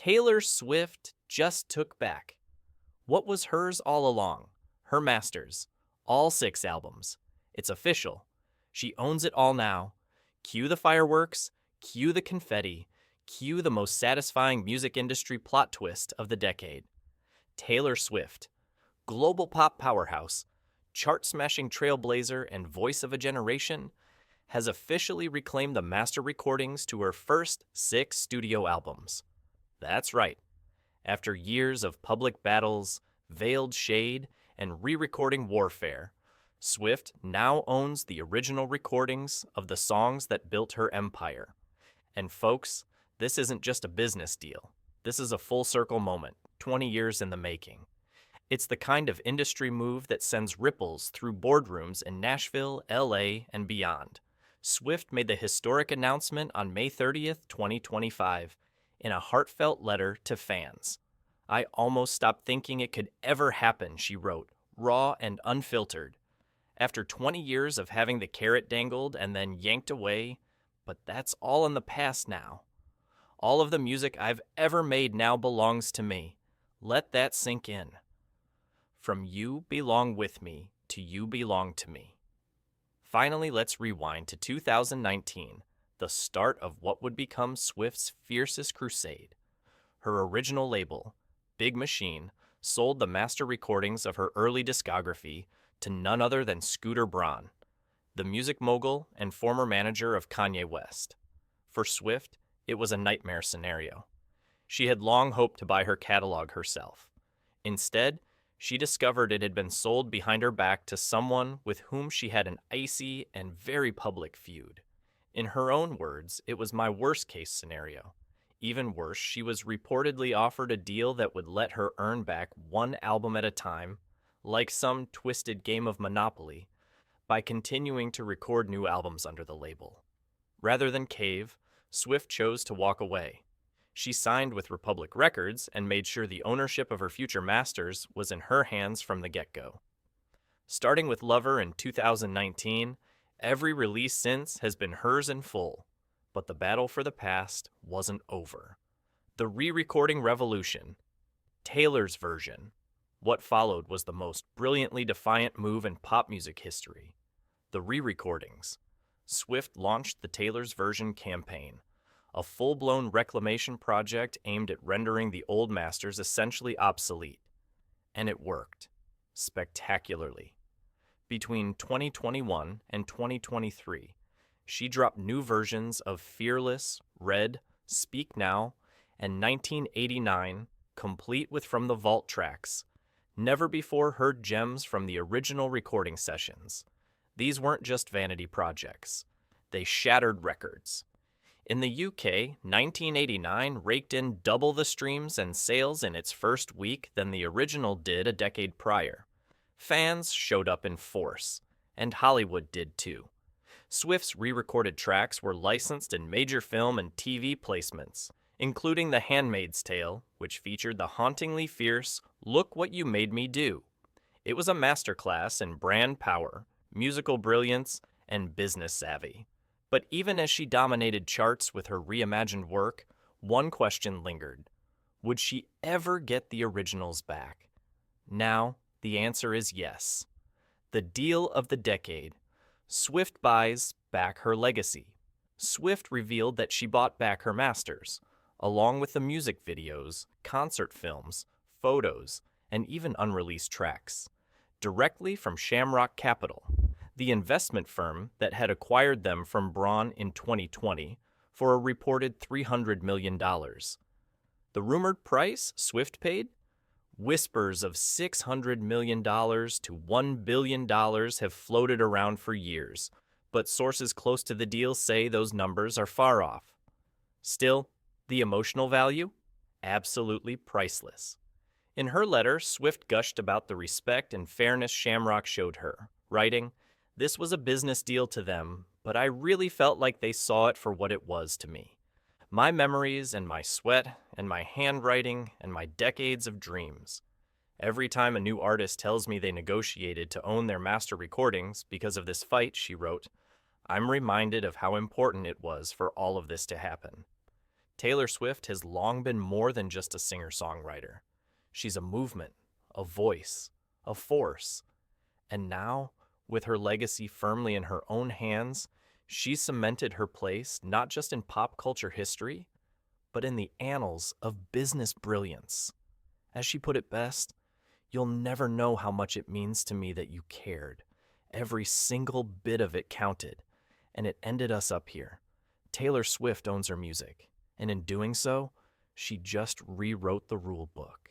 Taylor Swift just took back what was hers all along, her masters, all 6 albums. It's official. She owns it all now. Cue the fireworks, cue the confetti, cue the most satisfying music industry plot twist of the decade. Taylor Swift, global pop powerhouse, chart-smashing trailblazer and voice of a generation, has officially reclaimed the master recordings to her first 6 studio albums. That's right. After years of public battles, veiled shade, and re-recording warfare, Swift now owns the original recordings of the songs that built her empire. And folks, this isn't just a business deal. This is a full circle moment, 20 years in the making. It's the kind of industry move that sends ripples through boardrooms in Nashville, LA, and beyond. Swift made the historic announcement on May 30th, 2025, in a heartfelt letter to fans. "I almost stopped thinking it could ever happen," she wrote, raw and unfiltered. "After 20 years of having the carrot dangled and then yanked away, but that's all in the past now. All of the music I've ever made now belongs to me. Let that sink in. From you belong with me to you belong to me." Finally, let's rewind to 2019, the start of what would become Swift's fiercest crusade. Her original label, Big Machine, sold the master recordings of her early discography to none other than Scooter Braun, the music mogul and former manager of Kanye West. For Swift, it was a nightmare scenario. She had long hoped to buy her catalog herself. Instead, she discovered it had been sold behind her back to someone with whom she had an icy and very public feud. In her own words, it was my worst-case scenario. Even worse, she was reportedly offered a deal that would let her earn back 1 album at a time, like some twisted game of Monopoly, by continuing to record new albums under the label. Rather than cave, Swift chose to walk away. She signed with Republic Records and made sure the ownership of her future masters was in her hands from the get-go. Starting with Lover in 2019, every release since has been hers in full, but the battle for the past wasn't over. The re-recording revolution, Taylor's version, what followed was the most brilliantly defiant move in pop music history. The re-recordings. Swift launched the Taylor's version campaign, a full-blown reclamation project aimed at rendering the old masters essentially obsolete. And it worked. Spectacularly. Between 2021 and 2023, she dropped new versions of Fearless, Red, Speak Now, and 1989, complete with From the Vault tracks. Never before heard gems from the original recording sessions. These weren't just vanity projects. They shattered records. In the UK, 1989 raked in double the streams and sales in its first week than the original did a decade prior. Fans showed up in force, and Hollywood did too. Swift's re-recorded tracks were licensed in major film and TV placements, including The Handmaid's Tale, which featured the hauntingly fierce "Look What You Made Me Do." It was a masterclass in brand power, musical brilliance, and business savvy. But even as she dominated charts with her reimagined work, one question lingered. Would she ever get the originals back? Now, the answer is yes. The deal of the decade. Swift buys back her legacy. Swift revealed that she bought back her masters, along with the music videos, concert films, photos, and even unreleased tracks, directly from Shamrock Capital, the investment firm that had acquired them from Braun in 2020 for a reported $300 million. The rumored price Swift paid? Whispers of $600 million to $1 billion have floated around for years, but sources close to the deal say those numbers are far off. Still, the emotional value? Absolutely priceless. In her letter, Swift gushed about the respect and fairness Shamrock showed her, writing, "This was a business deal to them, but I really felt like they saw it for what it was to me. My memories and my sweat and my handwriting and my decades of dreams. Every time a new artist tells me they negotiated to own their master recordings because of this fight," she wrote, "I'm reminded of how important it was for all of this to happen. Taylor Swift has long been more than just a singer-songwriter. She's a movement, a voice, a force. And now, with her legacy firmly in her own hands, she's cemented her place not just in pop culture history, but in the annals of business brilliance. As she put it best, "You'll never know how much it means to me that you cared. Every single bit of it counted, and it ended us up here." Taylor Swift owns her music, and in doing so, she just rewrote the rule book.